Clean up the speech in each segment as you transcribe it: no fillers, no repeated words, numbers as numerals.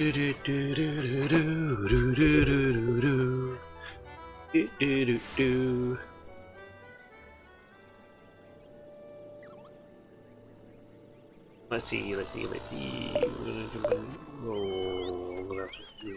Do do do do do do do do do do do do do. Let's see. Oh, what else to do?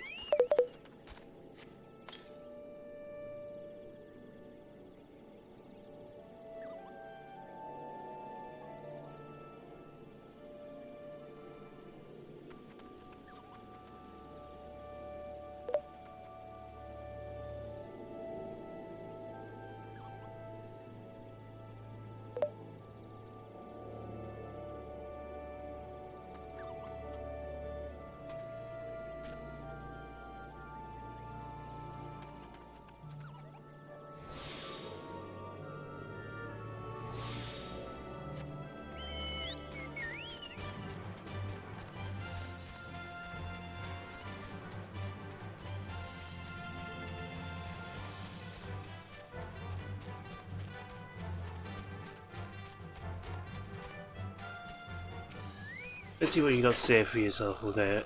Let's see what you got to say for yourself there.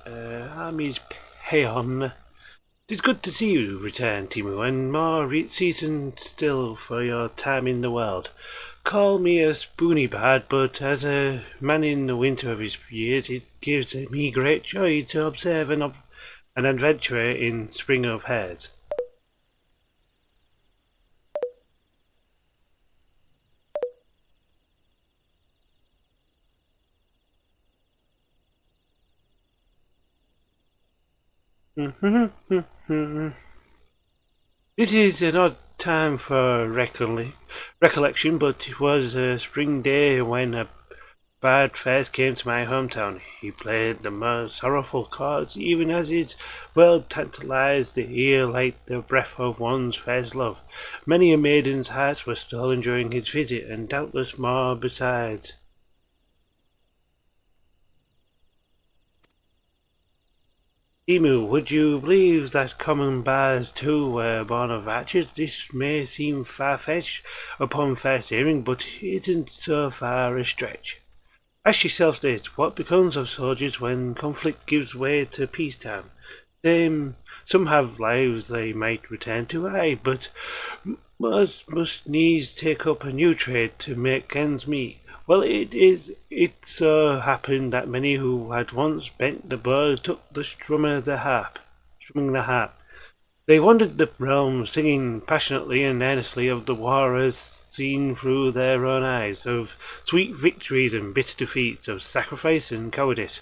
Army's Peon. It's good to see you return, Temu, and more season still for your time in the world. Call me a spoony bad, but as a man in the winter of his years, it gives me great joy to observe an adventurer in spring of hairs. This is an odd time for recollection, but it was a spring day when a bard first came to my hometown. He played the most sorrowful chords, even as his world tantalized the ear like the breath of one's first love. Many a maiden's hearts were stolen during his visit, and doubtless more besides. Emu, would you believe that common bards too were born of archers? This may seem far-fetched upon first hearing, but it isn't so far a stretch. Ask yourself this, what becomes of soldiers when conflict gives way to peacetime? Some have lives they might return to, aye, but most must needs take up a new trade to make ends meet. Well, it so happened that many who had once bent the bow took the strumming the harp. They wandered the realm, singing passionately and earnestly of the war as seen through their own eyes, of sweet victories and bitter defeats, of sacrifice and cowardice.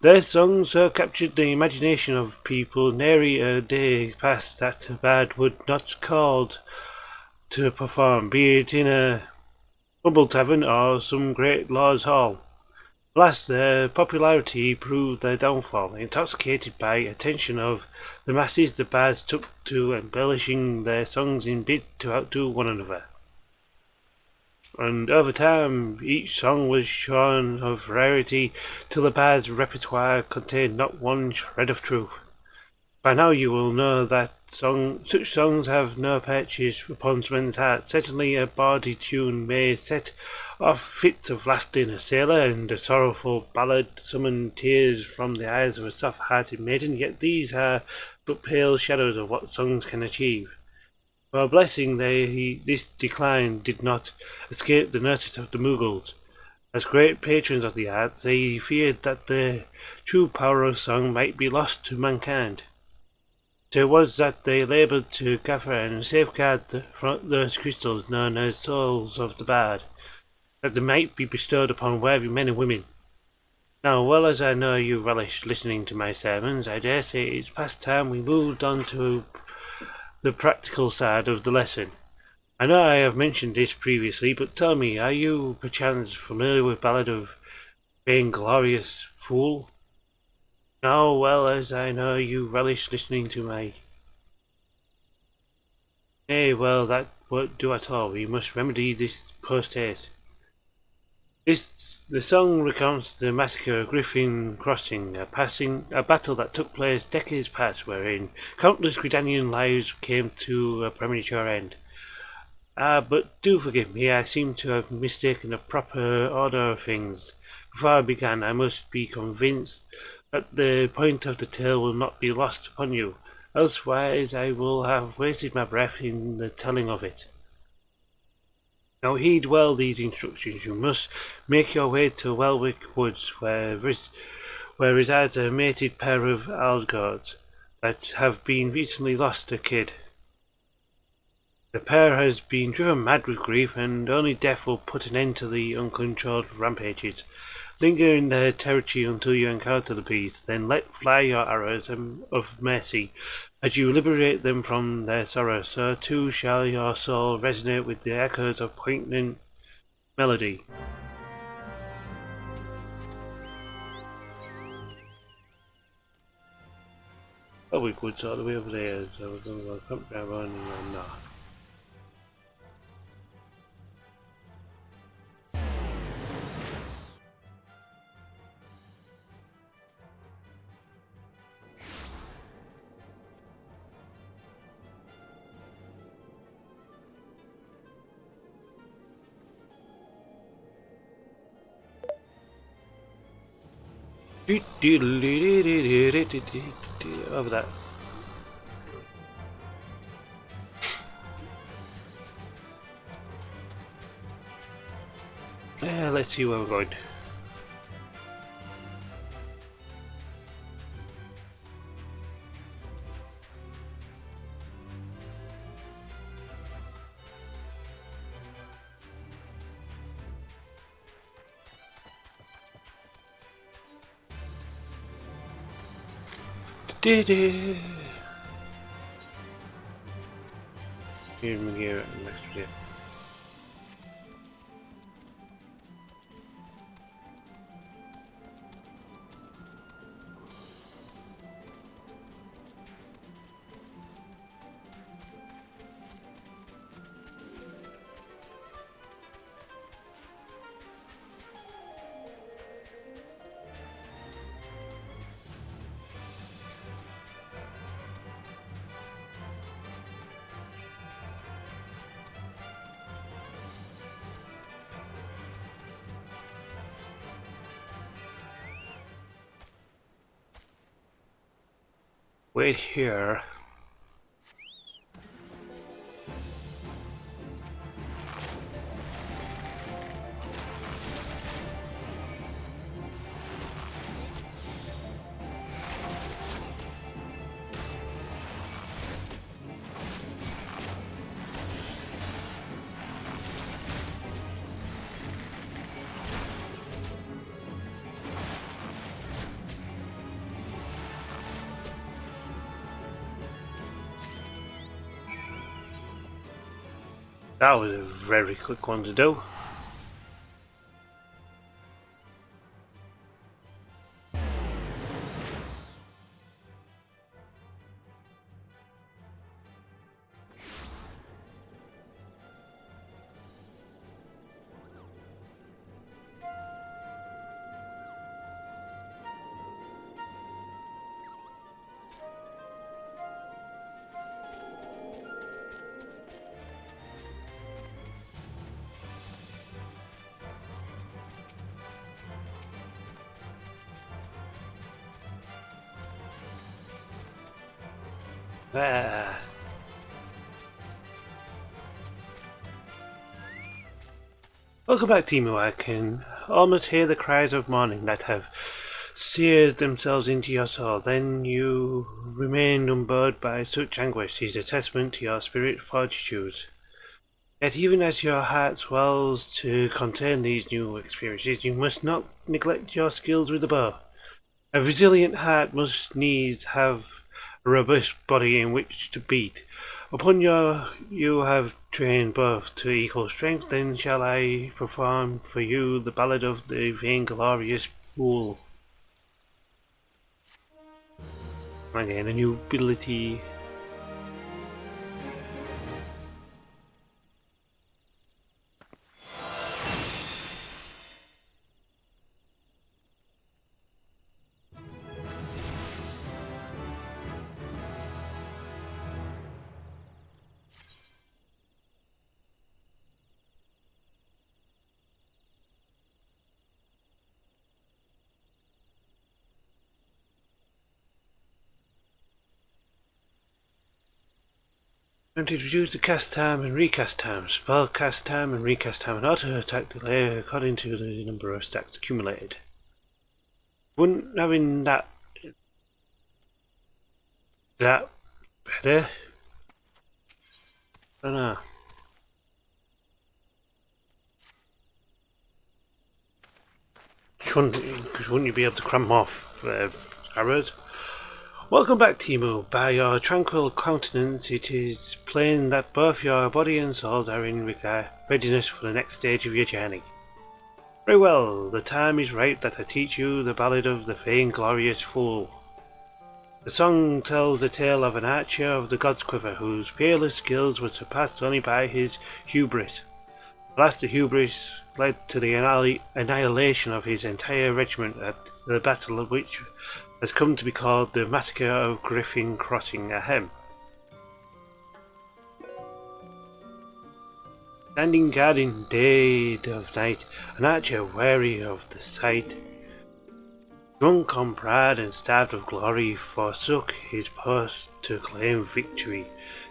Their songs so captured the imagination of people, nary a day passed that a bard would not called to perform, be it in a humble tavern or some great lord's hall. Alas, their popularity proved their downfall. Intoxicated by attention of the masses, the bards took to embellishing their songs in bid to outdo one another. And over time, each song was shorn of rarity till the bard's repertoire contained not one shred of truth. By now you will know that such songs have no purchase upon men's hearts. Certainly a bawdy tune may set off fits of laughter in a sailor, and a sorrowful ballad summon tears from the eyes of a soft-hearted maiden, yet these are but pale shadows of what songs can achieve. For a blessing this decline did not escape the notice of the Mughals. As great patrons of the arts, they feared that the true power of song might be lost to mankind. So it was that they laboured to gather and safeguard those crystals known as souls of the bard, that they might be bestowed upon worthy men and women. Now, well as I know you relish listening to my sermons, I dare say it's past time we moved on to the practical side of the lesson. I know I have mentioned this previously, but tell me, are you perchance familiar with Ballad of Vainglorious Fool? Now, well as I know you relish listening to my... Nay, well, that won't do at all. We must remedy this post-haste. The song recounts the massacre of Griffin Crossing, a battle that took place decades past, wherein countless Gridanian lives came to a premature end. But do forgive me, I seem to have mistaken the proper order of things. Before I began, I must be convinced that the point of the tale will not be lost upon you. Elsewise I will have wasted my breath in the telling of it. Now heed well these instructions. You must make your way to Welwick Woods, where resides a mated pair of Algords that have been recently lost to kid. The pair has been driven mad with grief, and only death will put an end to the uncontrolled rampages. Linger in their territory until you encounter the beast, then let fly your arrows of mercy. As you liberate them from their sorrow, so too shall your soul resonate with the echoes of poignant melody. Oh, we could all the way over there, so we're going to go campground on north. Over that. Yeah, let's see where we're going. Did it? Here next video. Wait here. That was a very quick one to do. Ah. Welcome back, Temu. I can almost hear the cries of mourning that have seared themselves into your soul. Then you remain unburdened by such anguish is a testament to your spirit fortitude. Yet even as your heart swells to contain these new experiences, you must not neglect your skills with the bow. A resilient heart must needs have a robust body in which to beat. Upon you have trained both to equal strength, then shall I perform for you the ballad of the vainglorious fool. Again, a new ability. And to reduce the cast time and recast time, spell cast time and recast time, and auto attack delay according to the number of stacks accumulated. Wouldn't having that better? I don't know. Because wouldn't you be able to cram off arrows? Welcome back, Temu. By your tranquil countenance, it is plain that both your body and soul are in readiness for the next stage of your journey. Very well, the time is right that I teach you the ballad of the vainglorious fool. The song tells the tale of an archer of the God's Quiver whose peerless skills were surpassed only by his hubris. Alas, the hubris led to the annihilation of his entire regiment at the battle of which has come to be called the Massacre of Griffin Crossing. Ahem. Standing guard in dead of night, an archer weary of the sight, drunk on pride and starved of glory, forsook his post to claim victory.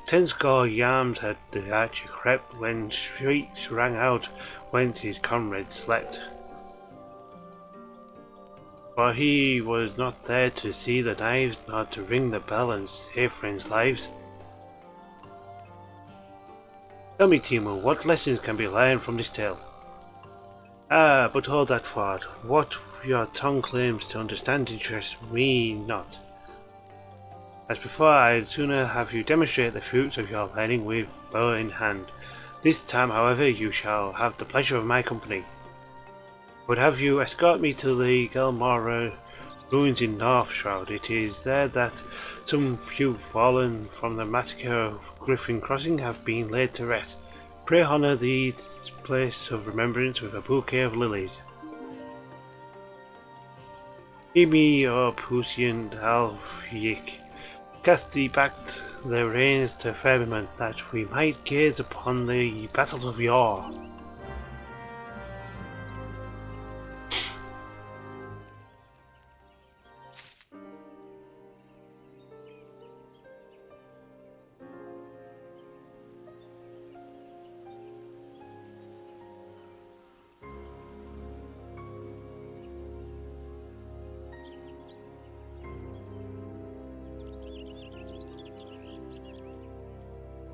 10 yards had the archer crept when shrieks rang out whence his comrades slept. For he was not there to see the knives, nor to ring the bell and save friends' lives. Tell me, Temu, what lessons can be learned from this tale? Ah, but hold that thought. What your tongue claims to understand interests me not. As before, I'd sooner have you demonstrate the fruits of your learning with bow in hand. This time, however, you shall have the pleasure of my company. Would have you escort me to the Gelmora ruins in North Shroud. It is there that some few fallen from the massacre of Griffin Crossing have been laid to rest. Pray honour this place of remembrance with a bouquet of lilies. Give me your puissant Alfyik. Cast thee back the reins to firmament, that we might gaze upon the battles of yore.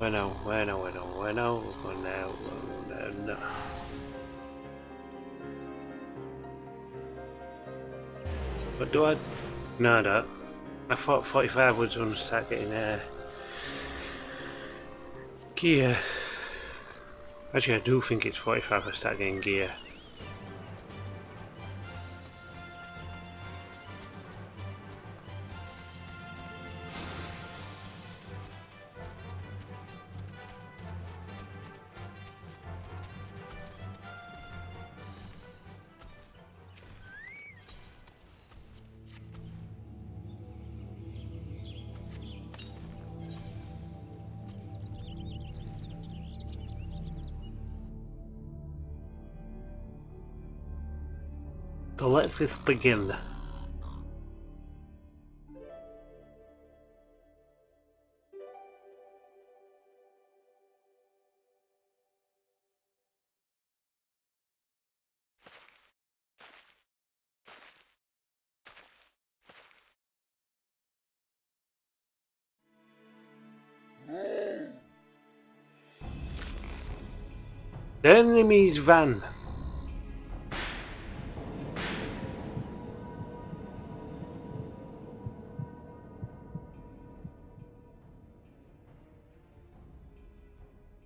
Bueno. But do I? No, I don't. I thought 45 was going to start getting gear. Actually, I do think it's 45 I start getting gear. So let's just begin. The enemy's van.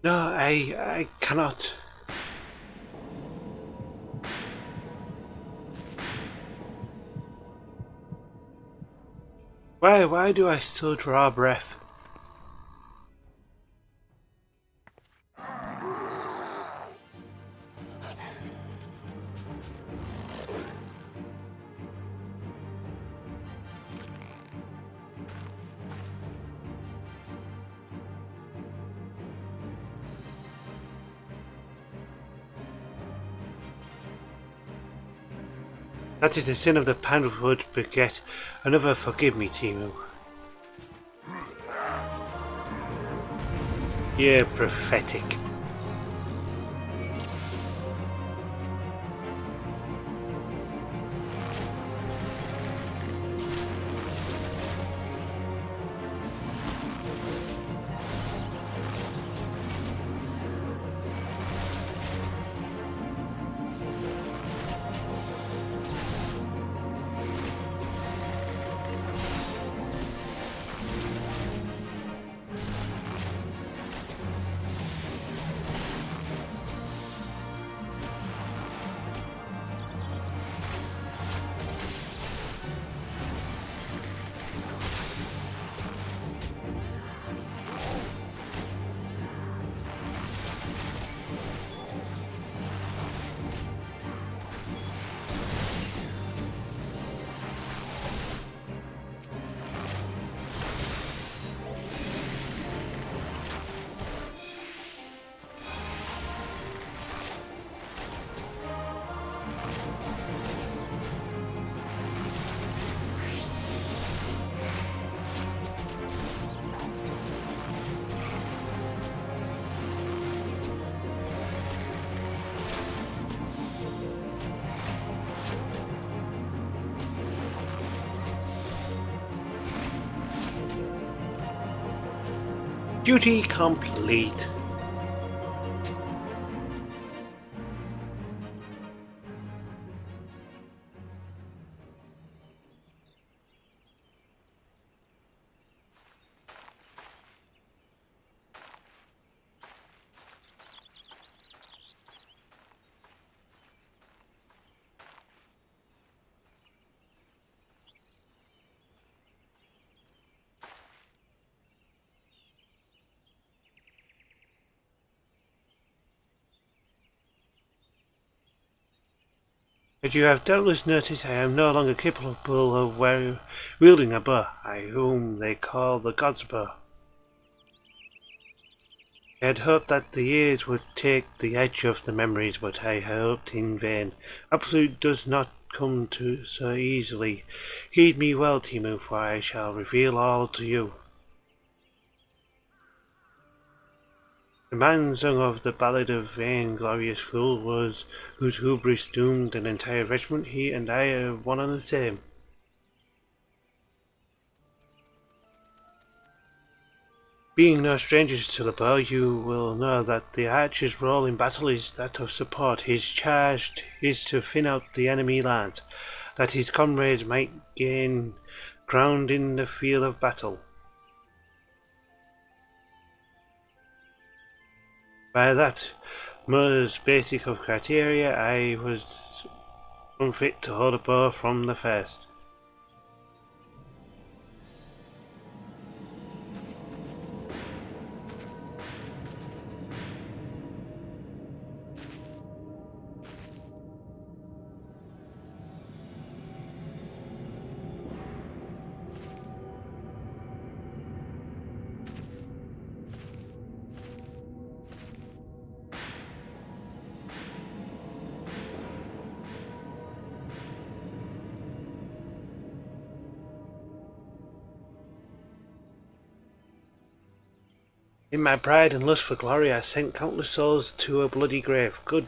No, I cannot. Why do I still draw breath? That is the sin of the Poundwood Baguette. Another forgive me, Temu. Yeah, prophetic. Duty complete. As you have doubtless noticed, I am no longer capable of wielding a bow, I whom they call the God's bow. I had hoped that the years would take the edge off the memories, but I hoped in vain. Absolute does not come to so easily. Heed me well, temu, for I shall reveal all to you. The man sung of the ballad of vain-glorious fool was whose hubris doomed an entire regiment. He and I are one and the same. Being no strangers to the bow, you will know that the archer's role in battle is that of support. His charge is to thin out the enemy lines, that his comrades might gain ground in the field of battle. By that most basic of criteria, I was unfit to hold a bow from the first. In my pride and lust for glory, I sent countless souls to a bloody grave. Good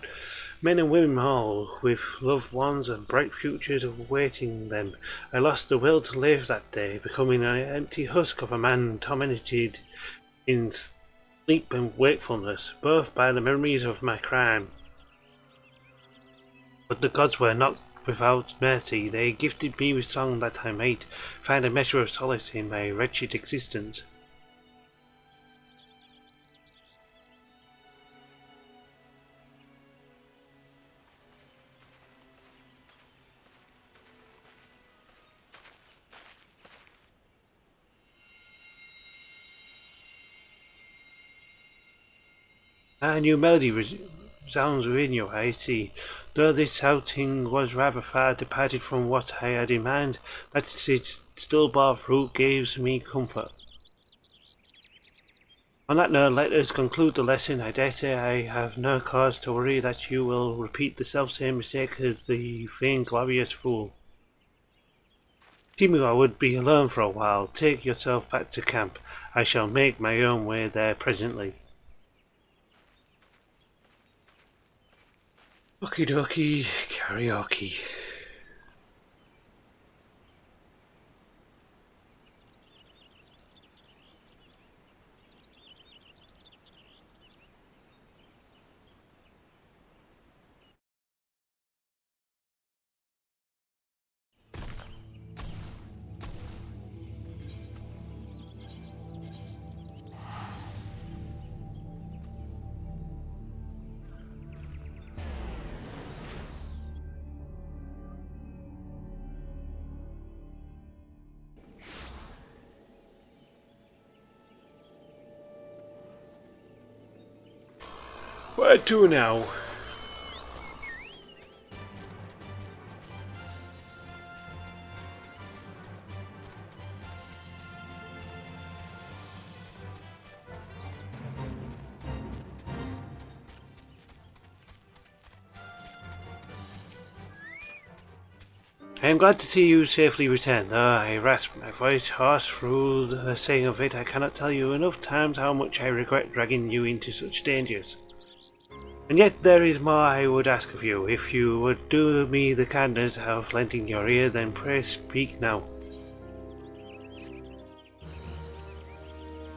men and women all, with loved ones and bright futures awaiting them. I lost the will to live that day, becoming an empty husk of a man tormented in sleep and wakefulness, both by the memories of my crime. But the gods were not without mercy. They gifted me with song that I might find a measure of solace in my wretched existence. A new melody resounds within you, I see. Though this outing was rather far departed from what I had in mind, that it still bore fruit gives me comfort. On that note, let us conclude the lesson. I dare say I have no cause to worry that you will repeat the selfsame mistake as the vainglorious fool. Temu, I would be alone for a while. Take yourself back to camp. I shall make my own way there presently. Okie dokie, karaoke. Where to now? I am glad to see you safely returned, though I rasped my voice hoarse through the saying of it. I cannot tell you enough times how much I regret dragging you into such dangers. And yet there is more I would ask of you. If you would do me the kindness of lending your ear, then pray speak now.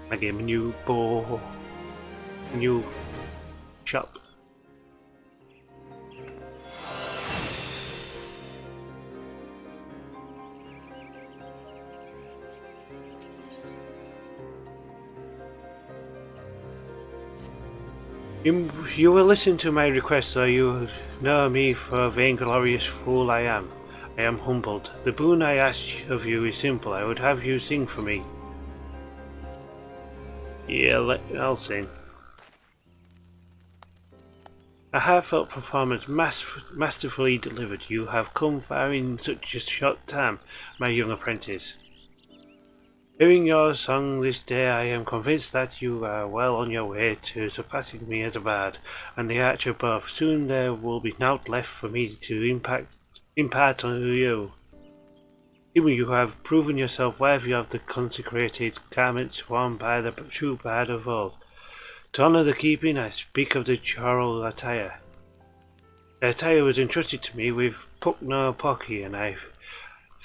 I gave a new bow, a new shop. You will listen to my request, so you know me for a vainglorious fool I am. I am humbled. The boon I ask of you is simple. I would have you sing for me. Yeah, I'll sing. A heartfelt performance masterfully delivered. You have come far in such a short time, my young apprentice. Hearing your song this day, I am convinced that you are well on your way to surpassing me as a bard and the archer both. Soon there will be naught left for me to impart on you. Even you have proven yourself worthy of the consecrated garments worn by the true bard of old. To honour the keeping, I speak of the choral attire. The attire was entrusted to me with Puck no Pocky, and I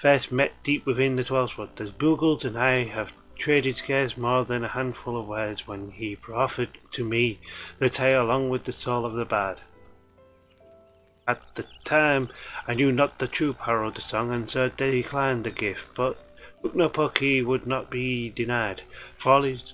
first met deep within the Twelvewood. The Boogles and I have traded scarce more than a handful of words when he proffered to me the tale along with the soul of the bard. At the time I knew not the true power of the song, and so declined the gift, but Uknopoki would not be denied, for all his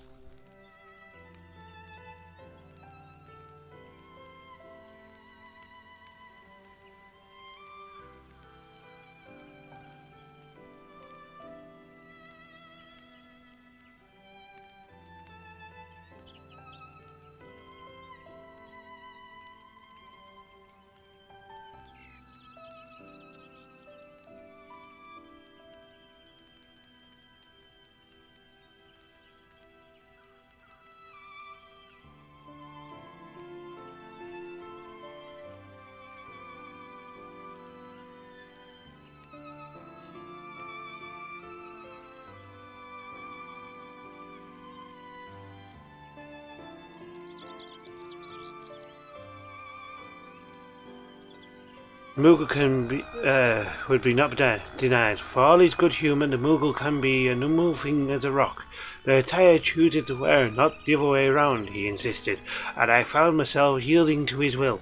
Moogle would be not denied. For all his good humour, the Moogle can be as unmoving as a rock. The attire chooses to wear, not the other way round, he insisted, and I found myself yielding to his will.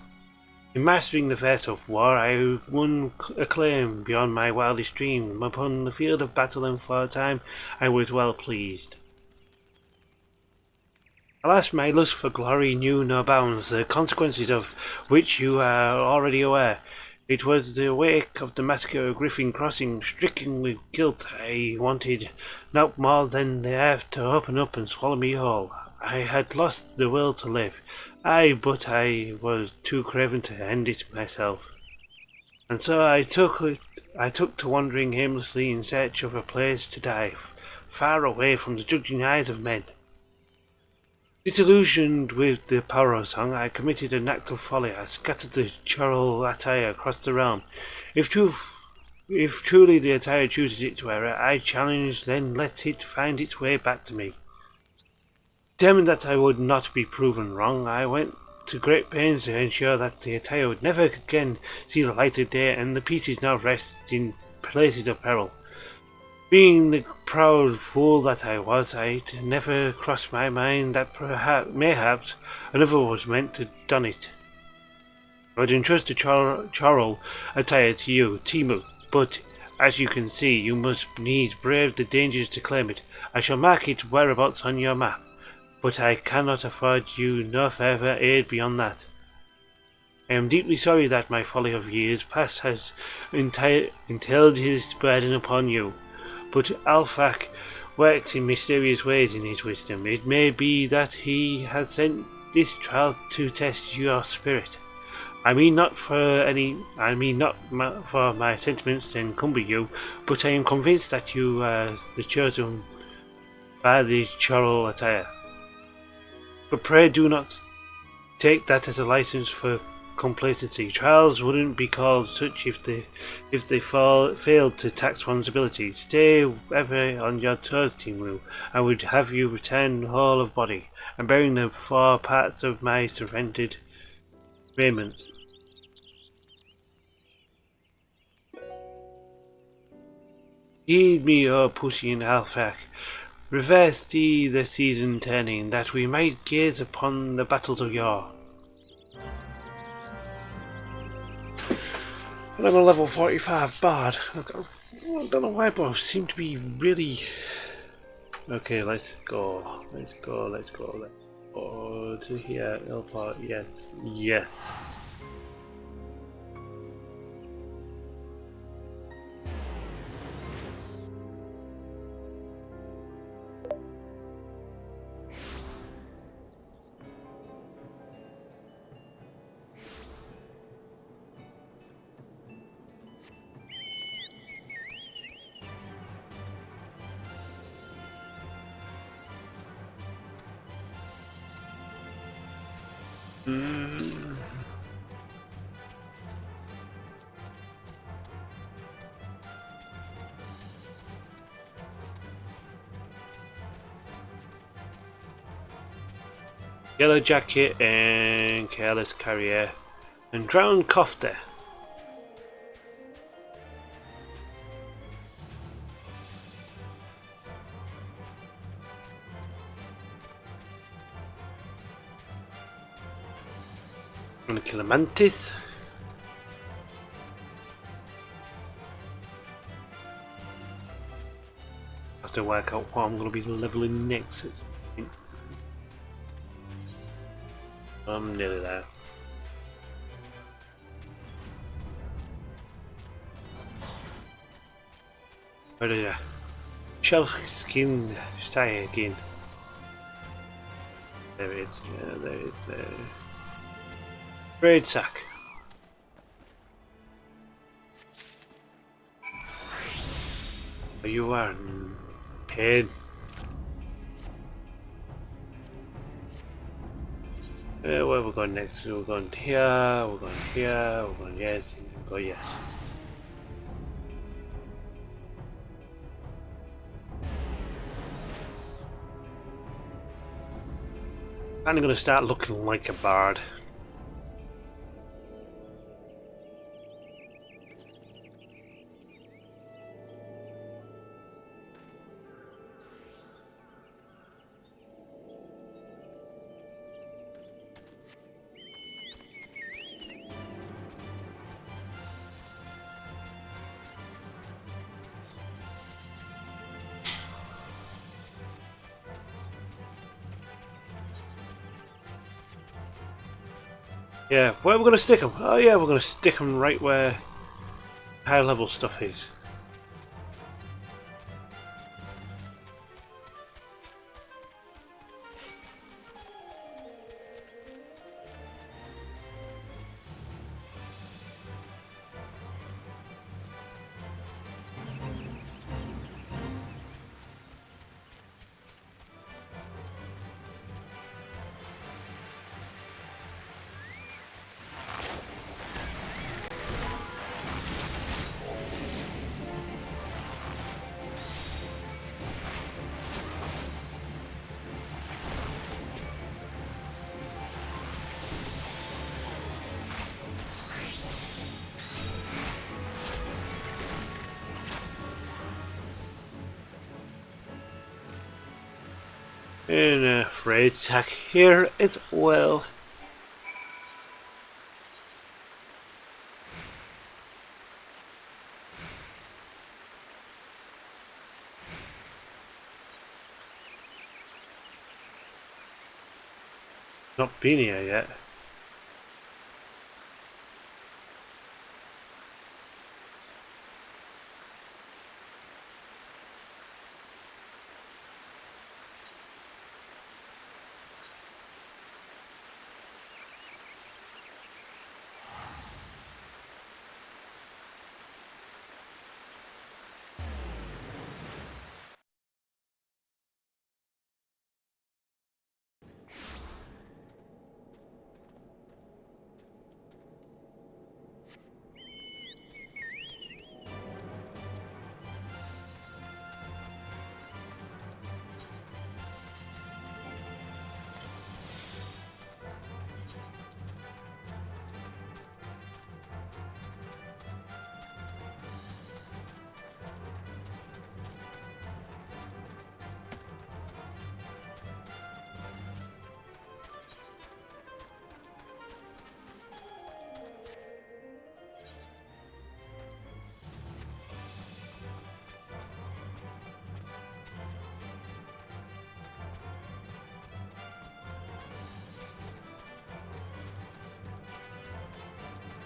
In mastering the verse of war, I won acclaim beyond my wildest dream. Upon the field of battle, and for a time I was well pleased. Alas, my lust for glory knew no bounds, the consequences of which you are already aware. It was the wake of the massacre of Griffin Crossing. Stricken with guilt, I wanted no more than the earth to open up and swallow me whole. I had lost the will to live. Aye, but I was too craven to end it myself. And so I took to wandering aimlessly in search of a place to die, far away from the judging eyes of men. Disillusioned with the power of song, I committed an act of folly. I scattered the choral attire across the realm. If truly the attire chooses its wearer, I challenge, then let it find its way back to me. Determined that I would not be proven wrong, I went to great pains to ensure that the attire would never again see the light of day, and the pieces now rest in places of peril. Being the proud fool that I was, it never crossed my mind that mayhaps another was meant to done it. I would entrust the choral attire to you, temu, but as you can see, you must needs brave the dangers to claim it. I shall mark its whereabouts on your map, but I cannot afford you no further aid beyond that. I am deeply sorry that my folly of years past has entailed his burden upon you, but Alphak works in mysterious ways in his wisdom. It may be that he has sent this trial to test your spirit. I mean not for my sentiments to encumber you, but I am convinced that you are the chosen by the choral attire. But pray do not take that as a license for complacency. Trials wouldn't be called such if they failed to tax one's ability. Stay ever on your toes, temu. I would have you return whole of body, and bearing the 4 parts of my surrendered raiment. Heed me, O pussy and Alphak. Reverse thee the season turning, that we might gaze upon the battles of yore. And I'm a level 45 bard. I don't know why, but I seem to be really... Okay, let's go. Let's go to here. Ilport, yes. Yes. Yellow jacket and careless carrier and drowned cofter. I'm gonna kill a mantis. I have to work out what I'm gonna be leveling next. I'm nearly there. Where did I? Shell skin stay again. There it is. Yeah, there it is. There. Braid sack. Are you wearing head? Where we're going next? We're going here, we're going here, we're going yes, we're going yes. I'm going to start looking like a bard. Yeah, where are we going to stick them? Oh yeah, we're going to stick them right where high level stuff is. And a raid attack here as well. Not been here yet.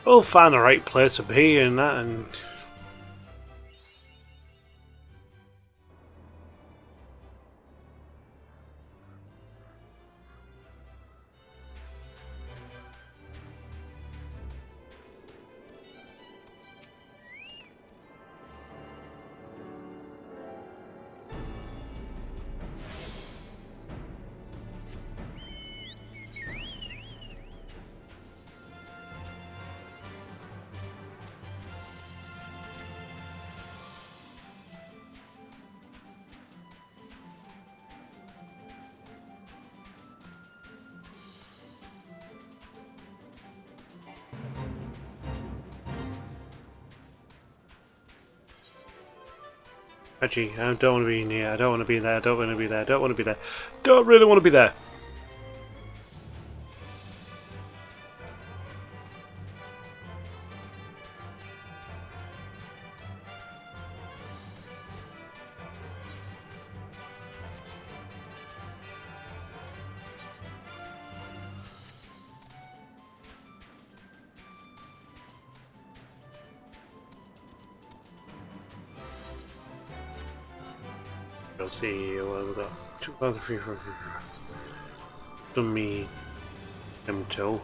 We'll find the right place to be and that, and actually, I don't want to be in here. I don't want to be there. I don't want to be there. I don't want to be there. Don't really want to be there. Let's see what we got. 2003 for dummy M2.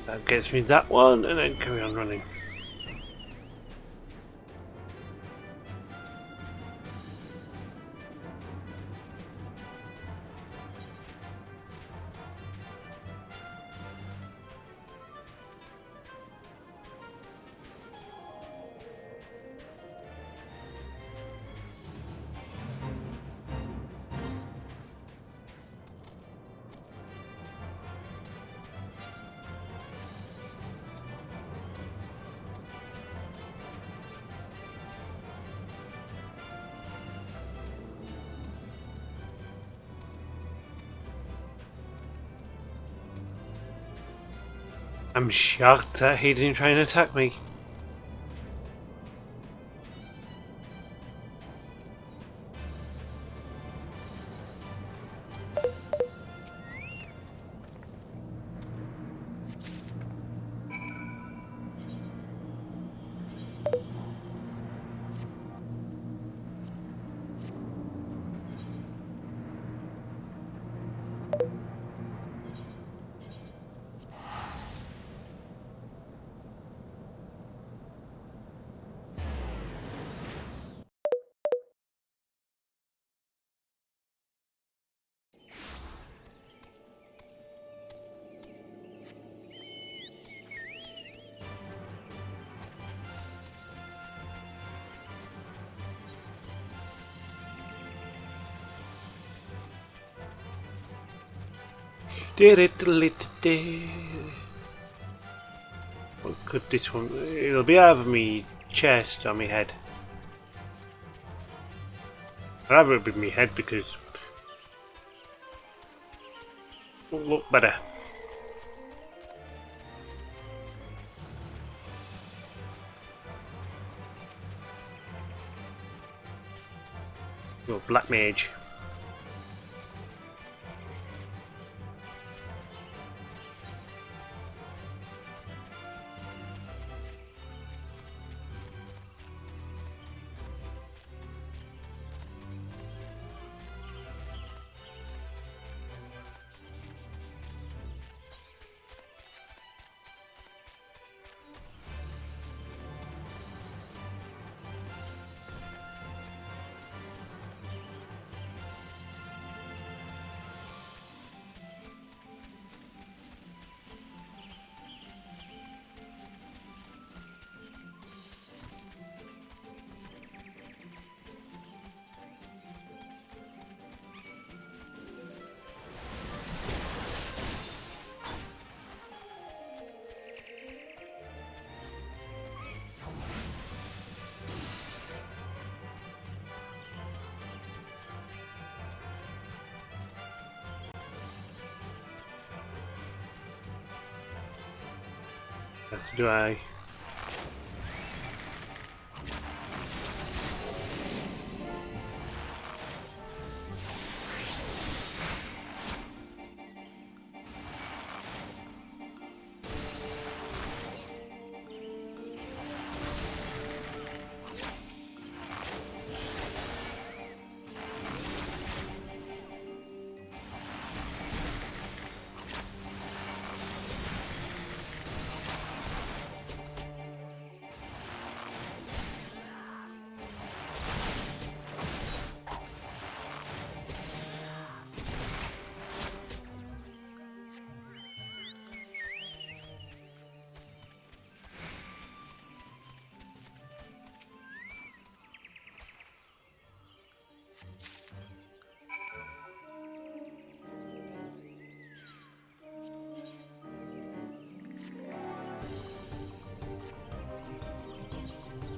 That gets me that one, and then carry on running. I'm shocked that he didn't try and attack me. Did it, what could this one? It'll be either me chest or me head. I'd rather it be me head because it'll look better. You're black mage. Do I?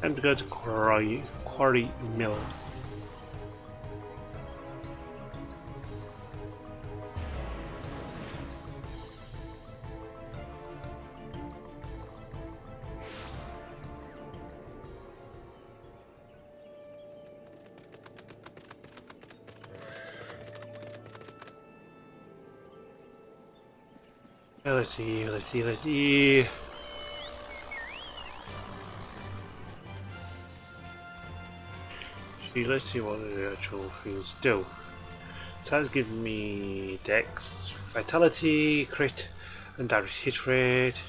Time to go to Quarry Mill. Let's see. Let's see what the actual things do. So that's giving me Dex, Vitality, Crit, and Direct Hit Rate,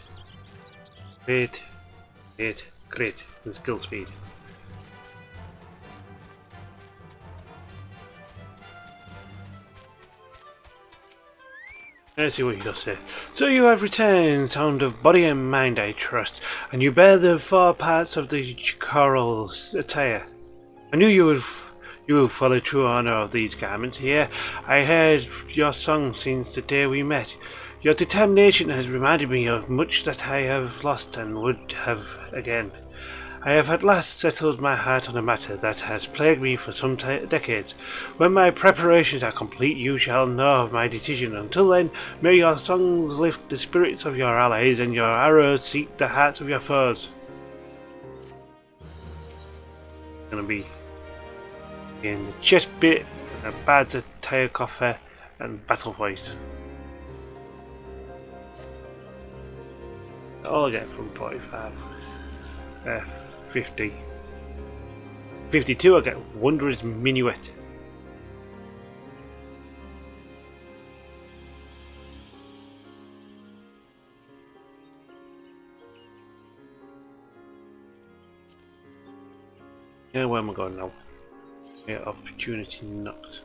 Crit, and Skill Speed. Let's see what you got to say. So you have returned sound of body and mind, I trust, and you bear the four parts of the coral's attire. I knew you would follow true honor of these garments here. I heard your song since the day we met. Your determination has reminded me of much that I have lost and would have again. I have at last settled my heart on a matter that has plagued me for some decades. When my preparations are complete, you shall know of my decision. Until then, may your songs lift the spirits of your allies and your arrows seek the hearts of your foes. Gonna be in the chest bit, a bad's attire coffer, and battle voice. All I get from 45. 50. 52 I get Wondrous Minuet. Yeah, where am I going now? Yeah, opportunity knocks.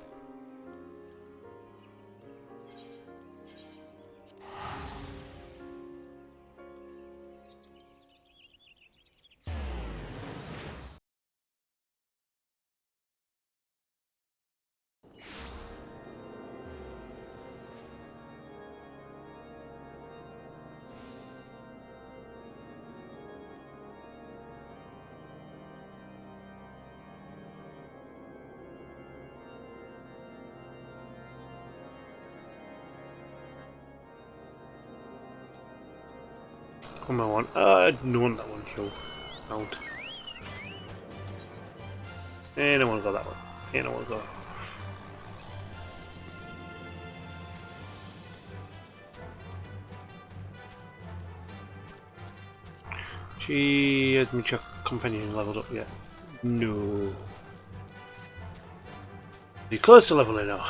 Come on, I don't want that one, you don't. And I want to go that one. And I want to go. She has my companion leveled up yet? No. Be close to leveling now.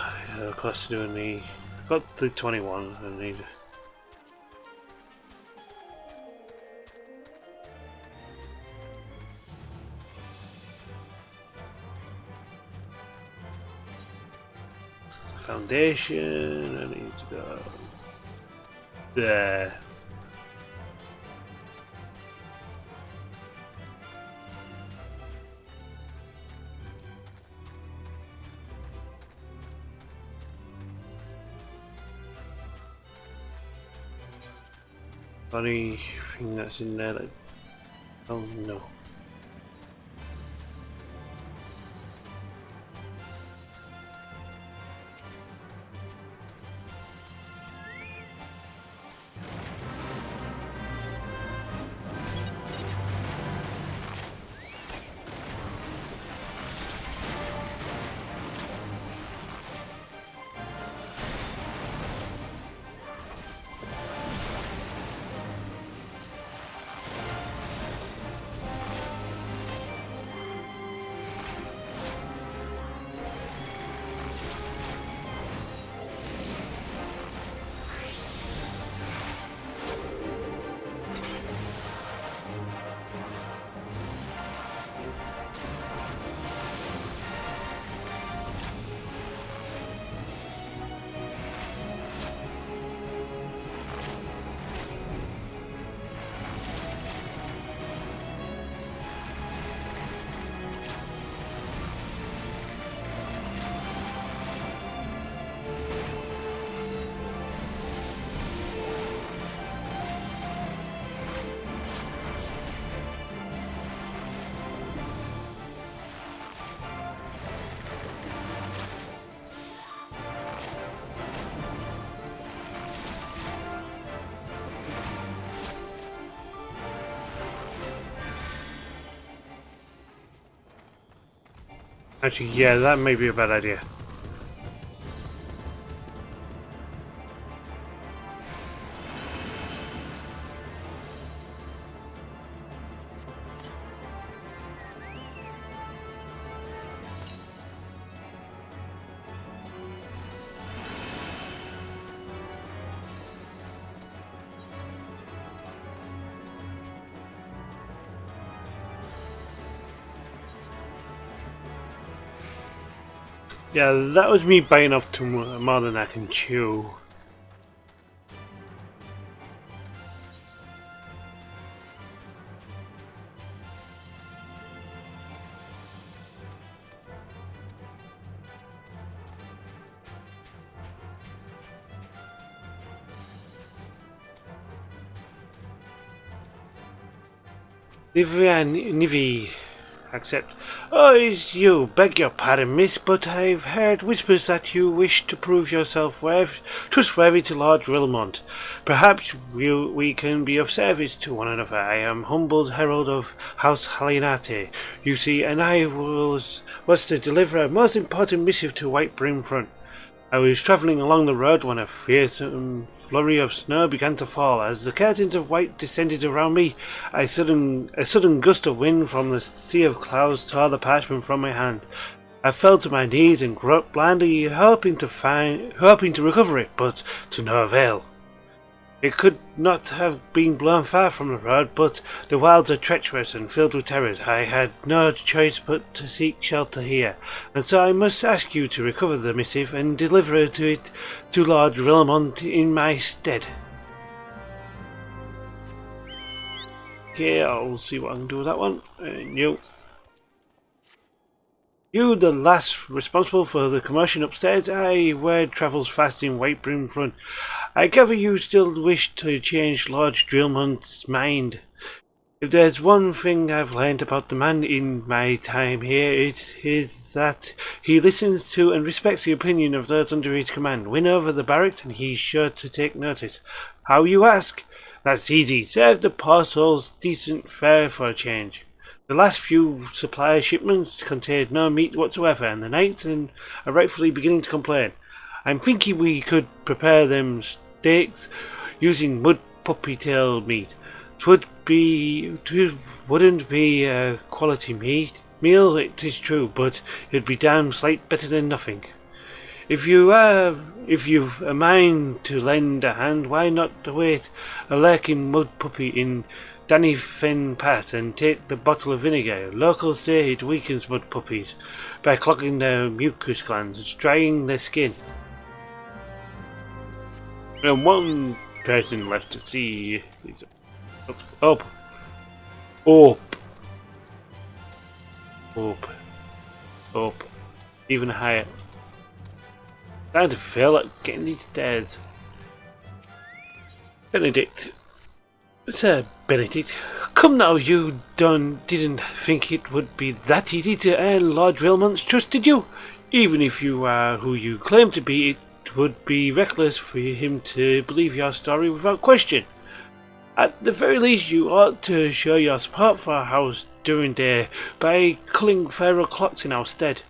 Close to doing the. Got the 21. I need. Foundation. I need to go there. Funny thing that's in there that. Oh no. Actually, yeah, that may be a bad idea. Yeah, that was me biting off too more than I can chew. Nivi, accept. Oh, it's you. Beg your pardon, miss, but I've heard whispers that you wish to prove yourself trustworthy to Lord Rilmont. Perhaps we can be of service to one another. I am humbled herald of House Halinate, you see, and I was to deliver a most important missive to White Brimfront. I was travelling along the road when a fearsome flurry of snow began to fall. As the curtains of white descended around me, a sudden gust of wind from the sea of clouds tore the parchment from my hand. I fell to my knees and groped blindly, hoping to recover it, but to no avail. It could not have been blown far from the road, but the wilds are treacherous and filled with terrors. I had no choice but to seek shelter here, and so I must ask you to recover the missive and deliver it to Lord Rilmont in my stead. Okay, I'll see what I can do with that one. And you, the last responsible for the commotion upstairs. Aye, word travels fast in White Brimfront. I gather you still wish to change Lord Drillmont's mind. If there's one thing I've learned about the man in my time here, it is that he listens to and respects the opinion of those under his command. Win over the barracks and he's sure to take notice. How, you ask? That's easy. Serve the parcels decent fare for a change. The last few supply shipments contained no meat whatsoever, and the knights are rightfully beginning to complain. I'm thinking we could prepare them steaks using mud puppy tail meat. Wouldn't be a quality meal, it is true, but it'd be damn sight better than nothing. If you've a mind to lend a hand, why not await a lurking mud puppy in Danny Fen Pass and take the bottle of vinegar? Locals say it weakens mud puppies by clogging their mucus glands and drying their skin. And one person left to see is up, up, up, up, even higher. Starting to feel like getting these stairs. Benedict. Sir Benedict, come now, you didn't think it would be that easy to earn Lord Drillmont's trust, did you? Even if you are who you claim to be, it would be reckless for him to believe your story without question. At the very least, you ought to show your support for our house during day by culling pharaoh clocks in our stead.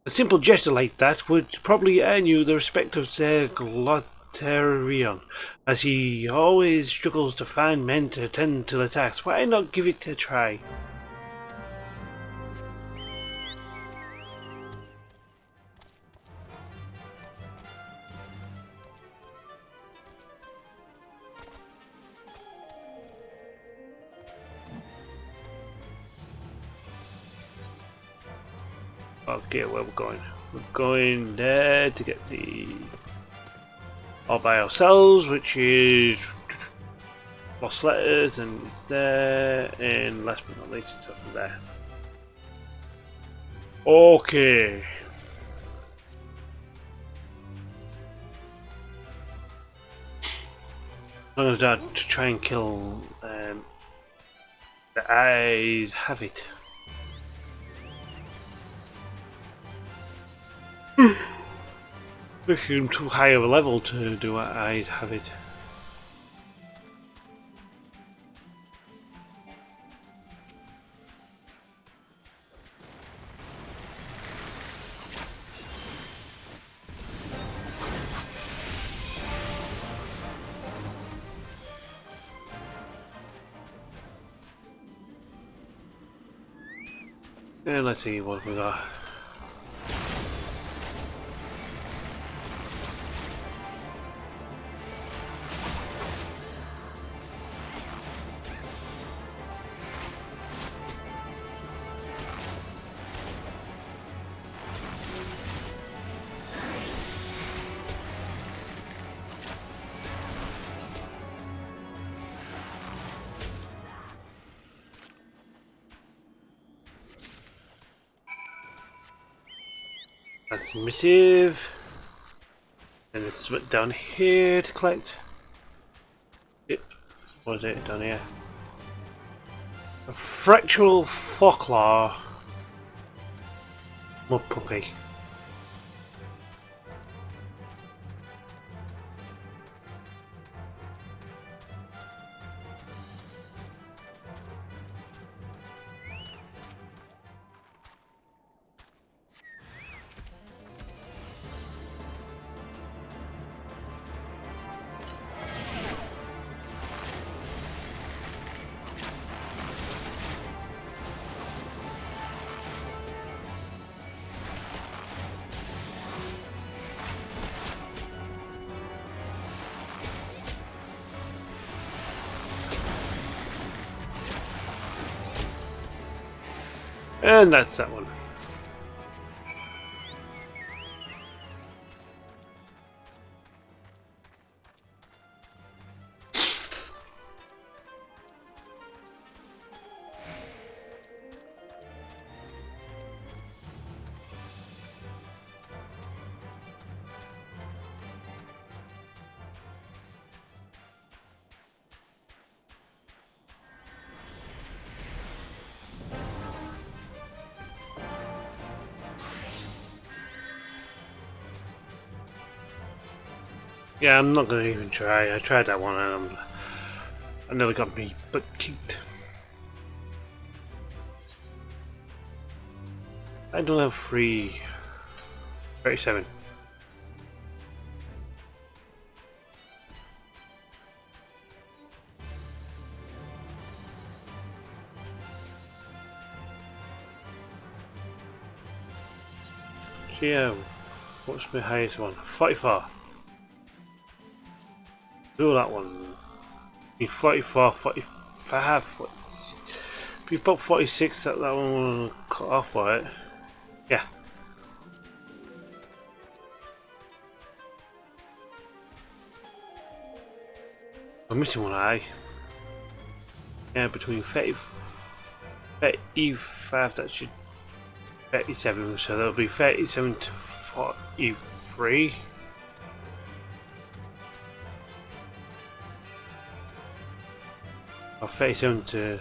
A simple gesture like that would probably earn you the respect of Sir Glotterion, as he always struggles to find men to attend to the task. Why not give it a try? Okay, where we're going? We're going there to get the all by ourselves, which is lost letters, and it's there, and last but not least, it's over there. Okay. I'm gonna start to try and kill the I'd have it. Making him too high of a level to do what I'd have it. And let's see what we got. That's missive. And it's down here to collect. What is it down here? A fractal folklore. Mud puppy. And that's that one. Yeah, I'm not gonna even try. I tried that one and I never got me butt kicked. I don't have 37. So yeah, what's my highest one? 44. Do that one. Be 44, 45. If you put 46, that one will cut off, right? Yeah. I'm missing one eye. Yeah, between 30, 35, that should 37, so that'll be 37 to 43. Or 37 to...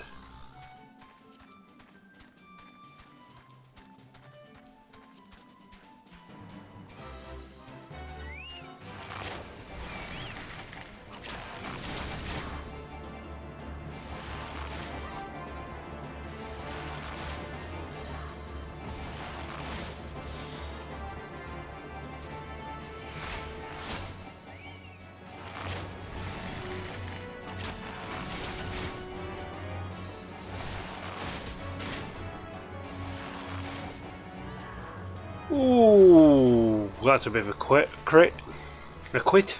Ooh, that's a bit of a crit. A quit.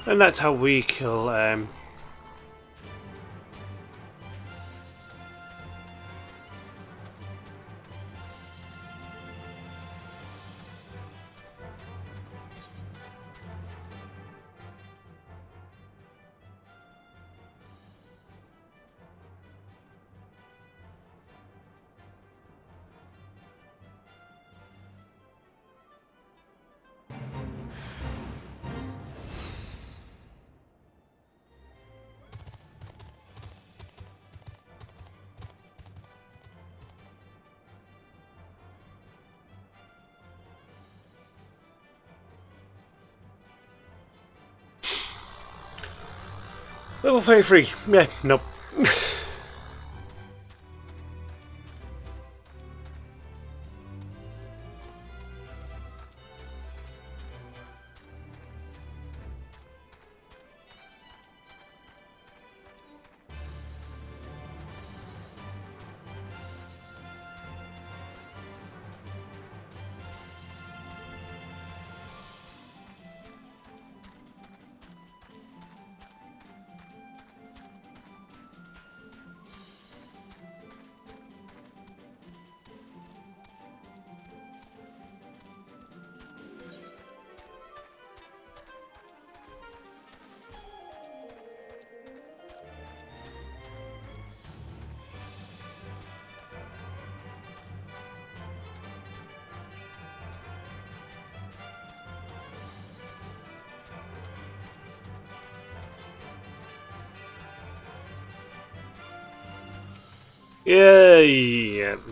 And that's how we kill level 33. Yeah, nope.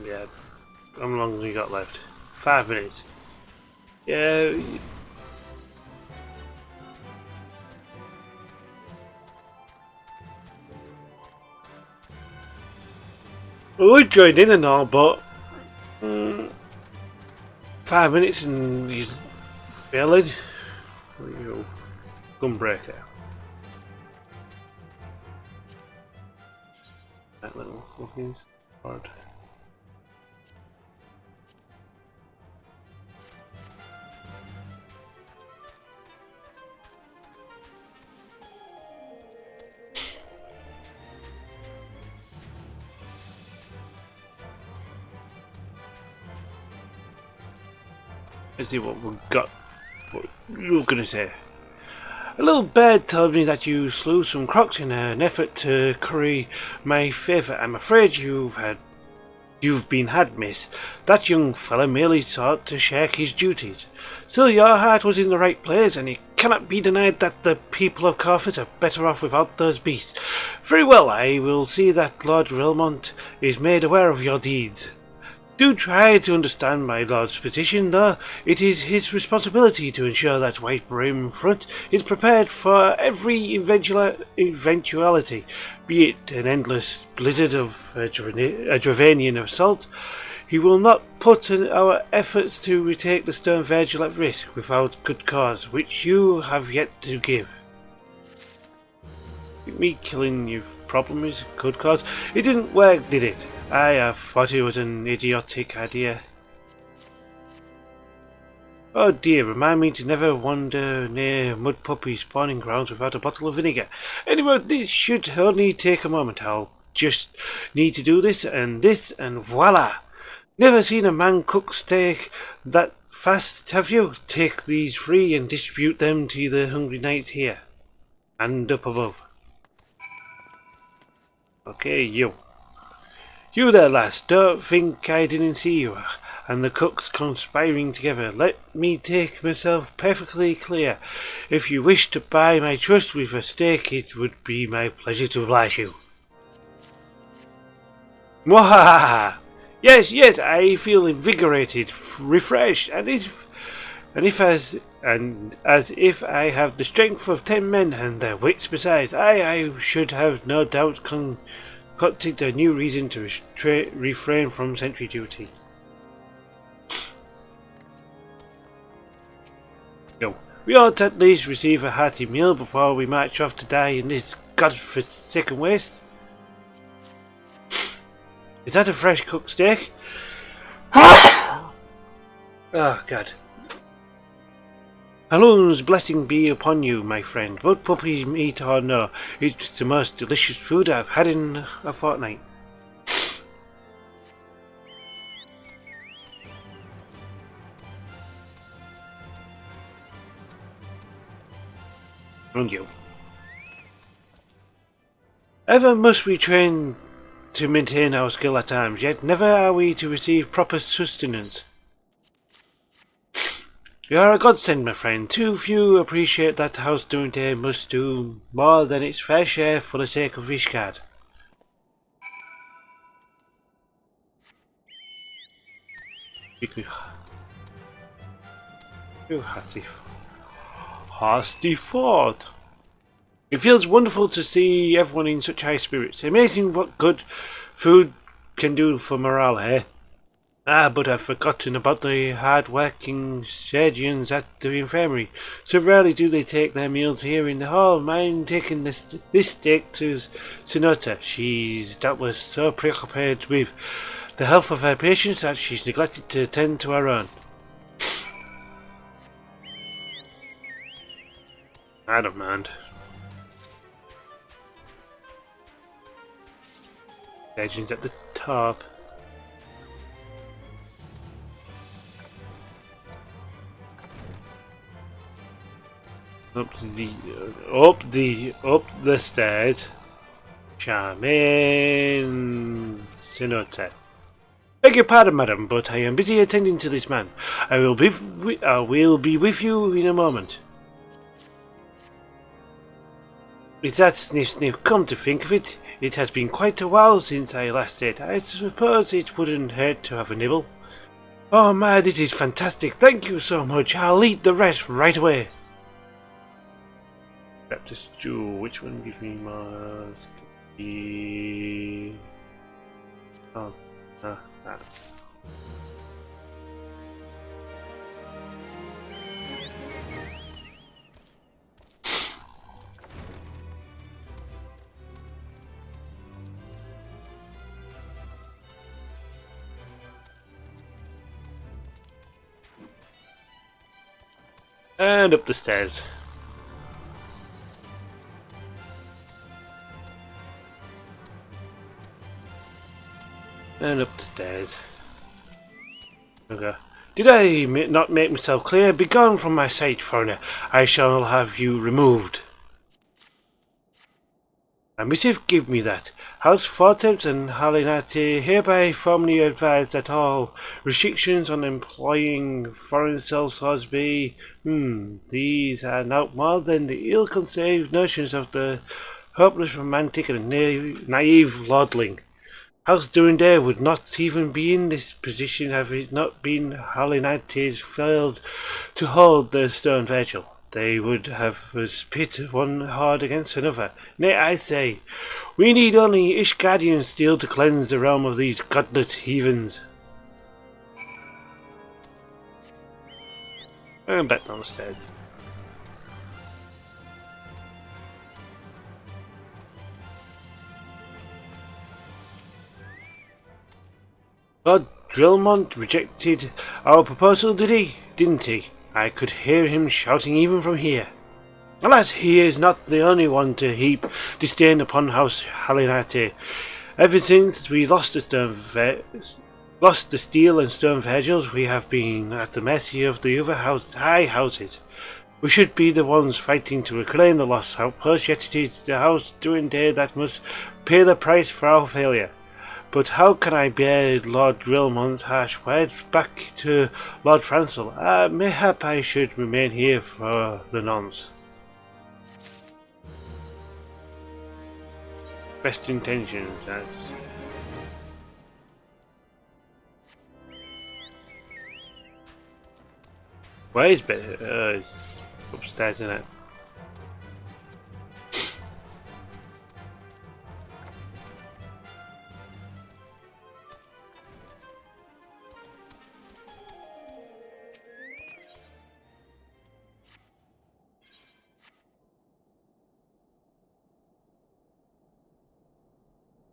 Yeah. How long have we got left? 5 minutes. Yeah. We would join in and all, but 5 minutes and he's failing. There you go. Gunbreaker. That little fucking sword. Let's see what we've got. What you were gonna say? A little bird told me that you slew some crocs in an effort to curry my favour. I'm afraid you've been had, miss. That young fellow merely sought to shirk his duties. Still, your heart was in the right place, and it cannot be denied that the people of Corford are better off without those beasts. Very well, I will see that Lord Relmont is made aware of your deeds. Do try to understand my lord's petition, though. It is his responsibility to ensure that White Brim Front is prepared for every eventuality, be it an endless blizzard of a Dravanian assault. He will not put our efforts to retake the Stone Virgil at risk without good cause, which you have yet to give. Me killing your problem is a good cause. It didn't work, did it? I thought it was an idiotic idea. Oh dear, remind me to never wander near Mud Puppy's spawning grounds without a bottle of vinegar. Anyway, this should only take a moment. I'll just need to do this, and voila! Never seen a man cook steak that fast, have you? Take these 3 and distribute them to the hungry knights here. And up above. Okay, you. You there, lass, don't think I didn't see you, and the cooks conspiring together. Let me take myself perfectly clear. If you wish to buy my trust with a steak, it would be my pleasure to oblige you. Mwahaha! Yes, yes, I feel invigorated, refreshed, and as if I have the strength of 10 men and their wits besides. I should have no doubt concocted a new reason to refrain from sentry duty. No, we ought to at least receive a hearty meal before we march off to die in this godforsaken waste. Is that a fresh cooked steak? Oh God. Alon's blessing be upon you, my friend. Mud puppy meat or no, it's the most delicious food I've had in a fortnight. And you. Ever must we train to maintain our skill at times, yet never are we to receive proper sustenance. You are a godsend, my friend. Too few appreciate that House Durante must do more than its fair share for the sake of Ishgard. Hasty thought. It feels wonderful to see everyone in such high spirits. Amazing what good food can do for morale, eh? Ah, but I've forgotten about the hard-working surgeons at the infirmary. So rarely do they take their meals here in the hall. Mind taking this steak to Sonata. She's doubtless so preoccupied with the health of her patients that she's neglected to tend to her own. I don't mind. Surgeons at the top. Up the stairs. Charmaine Sonata. Beg your pardon, madam, but I am busy attending to this man. I will be with you in a moment. Is that sniff sniff? Come to think of it, it has been quite a while since I last ate. I suppose it wouldn't hurt to have a nibble. Oh my, this is fantastic. Thank you so much. I'll eat the rest right away. Baptist stew. Which one gives me more? And up the stairs. And up the stairs. Okay. Did I not make myself clear? Begone from my sight, foreigner. I shall have you removed. A missive give me that. House Fortemps and Halinati hereby formally advise that all restrictions on employing foreign sellswords be, these are not more than the ill-conceived notions of the hopeless romantic and naive lordling. House Durandare would not even be in this position had it not been Halinati's failed to hold the stone Virgil. They would have us pit one horde against another. Nay, I say, we need only Ishgardian steel to cleanse the realm of these godless heathens. I'm back downstairs. Lord Drillmont rejected our proposal, did he? Didn't he? I could hear him shouting even from here. Alas, he is not the only one to heap disdain upon House Halinati. Ever since we lost the steel and stone Virgils, we have been at the mercy of the other high houses. We should be the ones fighting to reclaim the lost outpost, yet it is the House Durandare that must pay the price for our failure. But how can I bear Lord Grillmont's harsh words? Back to Lord Francel. Mayhap I should remain here for the nonce. Best intentions, that's... Where is better? It's upstairs, isn't it?